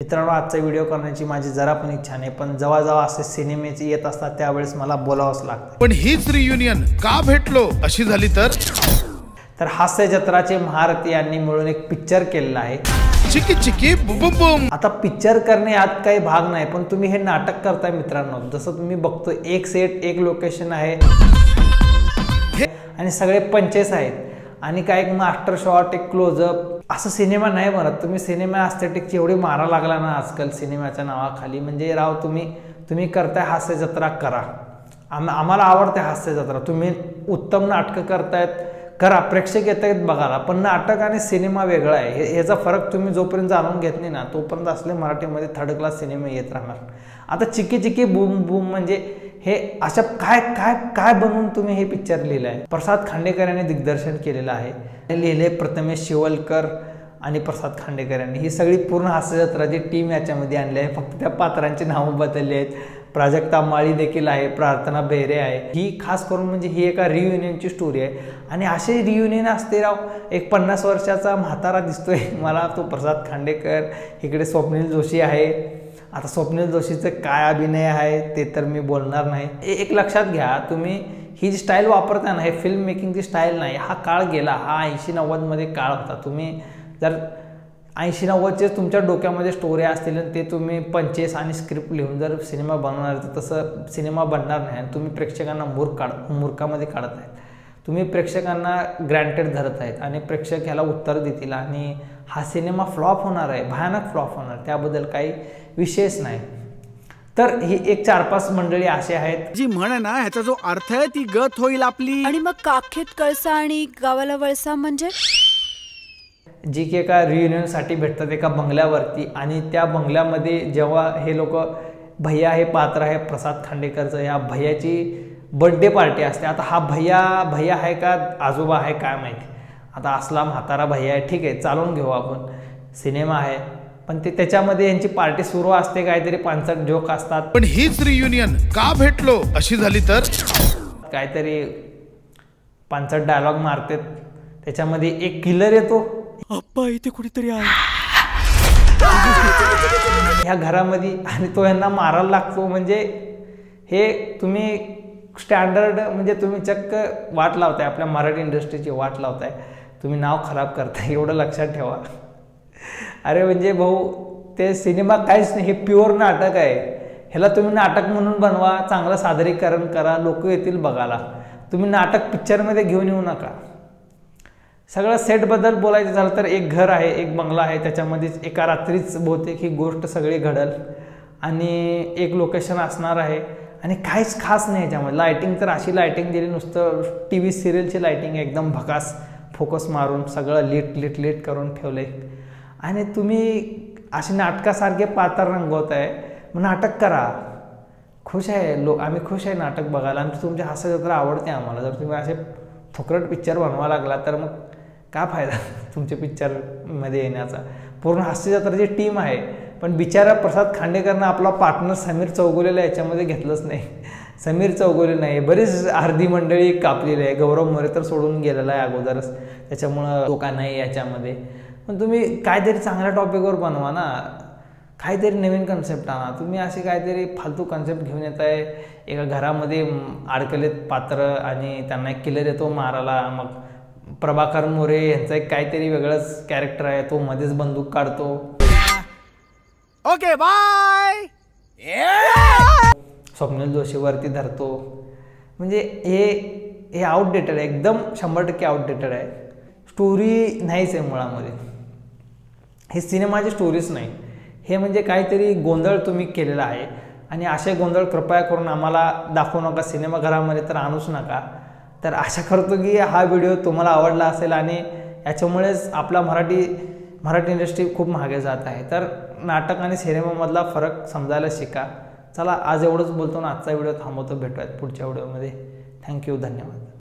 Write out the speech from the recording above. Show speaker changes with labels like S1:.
S1: मित्रांनो, आजचा व्हिडिओ करण्याची माझी जरा पण इच्छा नाही, पण जेव्हा जेव्हा असे सिनेमेचे येत असतात त्यावेळेस मला बोलावंच लागतं।
S2: पण हीच रियुनियन का भेटलो अशी झाली तर
S1: हास्य जत्राचे महारथी यांनी मिळून एक पिक्चर केलेला आहे,
S2: चिकी चिकी बुम बुम।
S1: आता पिक्चर करणे यात काही भाग नाही, पण तुम्ही हे नाटक करताय मित्रांनो। जसं तुम्ही बघतो, एक सेट एक लोकेशन आहे आणि सगळे पंचेस आहेत आणि काय एक मास्टर शॉट, एक क्लोजअप, असं सिनेमा नाही बनत। तुम्ही सिनेमा एस्थेटिकची एवढी मारा लागला ना आजकाल सिनेमाच्या नावाखाली, म्हणजे राव तुम्ही करताय हास्य जत्रा करा, आम्हाला आवडते हास्य जत्रा, तुम्ही उत्तम नाटकं करतायत करा, प्रेक्षक येत आहेत बघायला, पण नाटक आणि सिनेमा वेगळा आहे। याचा फरक तुम्ही जोपर्यंत जाणून घेत नाही ना तोपर्यंत असले मराठीमध्ये थर्ड क्लास सिनेमे येत राहणार। आता चिकी चिकी बूम बूम म्हणजे हे अशा काय काय काय बनवून तुम्ही हे पिक्चर लिहिलं आहे। प्रसाद खांडेकर यांनी दिग्दर्शन केलेलं आहे, लिहिले प्रथमेश शिवलकर आणि प्रसाद खांडेकर यांनी। ही सगळी पूर्ण हास्य जत्राची टीम याच्यामध्ये आणली आहे, फक्त त्या पात्रांची नावं बदलली आहेत। प्राजक्ता माळी देखील आहे, प्रार्थना बेहरे आहे। ही खास करून म्हणजे ही एका रियुनियनची स्टोरी आहे आणि असे रियुनियन असते राव, एक 50 वर्षाचा म्हातारा दिसतोय मला तो प्रसाद खांडेकर, इकडे स्वप्नील जोशी आहे। आता स्वप्नील जोशीचं काय अभिनय आहे ते तर मी बोलणार नाही। एक लक्षात घ्या, तुम्ही ही जी स्टाईल वापरता ना, हे फिल्म मेकिंगची स्टाईल नाही, हा काळ गेला, हा 80-90 मध्ये काळ होता। तुम्ही जर 80-90चे तुमच्या डोक्यामध्ये स्टोरी असतील आणि ते तुम्ही पंचेस आणि स्क्रिप्ट लिहून जर सिनेमा बनवणार तर तसं सिनेमा बनणार नाही आणि तुम्ही प्रेक्षकांना मूर्खामध्ये काढत आहेत, तुम्ही प्रेक्षकांना ग्रँटेड धरत आहेत आणि प्रेक्षक ह्याला उत्तर देतील आणि हा सिनेमा फ्लॉप होणार आहे, भयानक फ्लॉप होणार, त्याबद्दल काही विशेष नाही। तर ही एक 4-5 मंडळी असे आहेत
S3: जी म्हण ना, ह्याचा जो अर्थ आहे ती गत होईल आपली।
S4: आणि मग काखेत कळसा आणि गावाला वळसा म्हणजे
S1: जी की एका रियुनियनसाठी भेटतात एका बंगल्यावरती, आणि त्या बंगल्यामध्ये जेव्हा हे लोक, भैया हे पात्र आहे प्रसाद खांडेकरचं, या भैयाची बर्थडे पार्टी असते। आता हा भैया आहे का आजोबा आहे काय माहिती, आता असला म्हातारा भैया आहे, ठीक आहे चालून घेऊ आपण, सिनेमा आहे, पण ते त्याच्यामध्ये यांची पार्टी सुरू असते, काहीतरी 5 जोक असतात।
S2: पण हीच रियुनियन का भेटलो अशी झाली तर
S1: काहीतरी 5 डायलॉग मारतात, त्याच्यामध्ये एक किलर येतो,
S3: अप्पा इथे कुठेतरी आहे
S1: ह्या घरामध्ये, आणि तो यांना मारायला लागतो। म्हणजे हे तुम्ही स्टँडर्ड, म्हणजे तुम्ही चक्क वाट लावताय, आपल्या मराठी इंडस्ट्रीची वाट लावताय, तुम्ही नाव खराब करताय, एवढं लक्षात ठेवा। अरे म्हणजे भाऊ, ते सिनेमा काहीच नाही, हे प्युअर नाटक आहे, ह्याला तुम्ही नाटक म्हणून बनवा, चांगलं सादरीकरण करा, लोक येतील बघायला, तुम्ही नाटक पिक्चरमध्ये घेऊन येऊ नका। सगळं सेटबद्दल बोलायचं झालं तर एक घर आहे, एक बंगला आहे, त्याच्यामध्येच एका रात्रीच बहुतेक ही गोष्ट सगळी घडल आणि एक लोकेशन असणार आहे आणि काहीच खास नाही याच्यामध्ये। लायटिंग तर अशी लायटिंग दिली, नुसतं TV सिरियलची लायटिंग, एकदम भकास फोकस मारून सगळं लीट करून ठेवलं आहे आणि तुम्ही अशी नाटकासारखे पात्र रंगवत आहे। मग नाटक करा, खुश आहे आम्ही खुश आहे नाटक बघायला, आणि तुमची हास्य जत्रा आवडते आम्हाला। जर तुम्ही असे फुकट पिक्चर बनवा लागला तर मग काय फायदा तुमच्या पिक्चरमध्ये येण्याचा। पूर्ण हास्य जत्राची टीम आहे, पण बिचारा प्रसाद खांडेकरनं आपला पार्टनर समीर चौगुलेला याच्यामध्ये घेतलंच नाही। समीर चौगुले नाही, बरीच अर्धी मंडळी कापलेली आहे, गौरव मोरे तर सोडून गेलेला आहे अगोदरच, त्याच्यामुळं लोका नाही याच्यामध्ये। पण तुम्ही काहीतरी चांगल्या टॉपिकवर बनवा ना, काहीतरी नवीन कन्सेप्ट आणा। तुम्ही असे काहीतरी फालतू कन्सेप्ट घेऊन येत आहे, एका घरामध्ये अडकलेत पात्र आणि त्यांना एक किलर येतो मारायला, मग प्रभाकर मोरे यांचा एक काहीतरी वेगळंच कॅरेक्टर आहे, तो मध्येच बंदूक काढतो,
S3: ओके बाय,
S1: स्वप्नील जोशीवरती धरतो। म्हणजे हे आउटडेटेड आहे, एकदम 100% आउटडेटेड आहे, स्टोरी नाहीच आहे मुळामध्ये, हे सिनेमाची स्टोरीच नाही, हे म्हणजे काहीतरी गोंधळ तुम्ही केलेला आहे आणि असे गोंधळ कृपया करून आम्हाला दाखवू नका, सिनेमाघरामध्ये तर आणूच नका। तर आशा करतो की हा व्हिडिओ तुम्हाला आवडला असेल आणि याच्यामुळेच आपला मराठी इंडस्ट्री खूप मागे जात आहे। तर नाटक आणि सिनेमामधला फरक समजायला शिका। चला, आज एवढंच बोलतो ना, आजचा व्हिडिओ थांबवतो, भेटूयात पुढच्या व्हिडिओमध्ये। थँक्यू, धन्यवाद।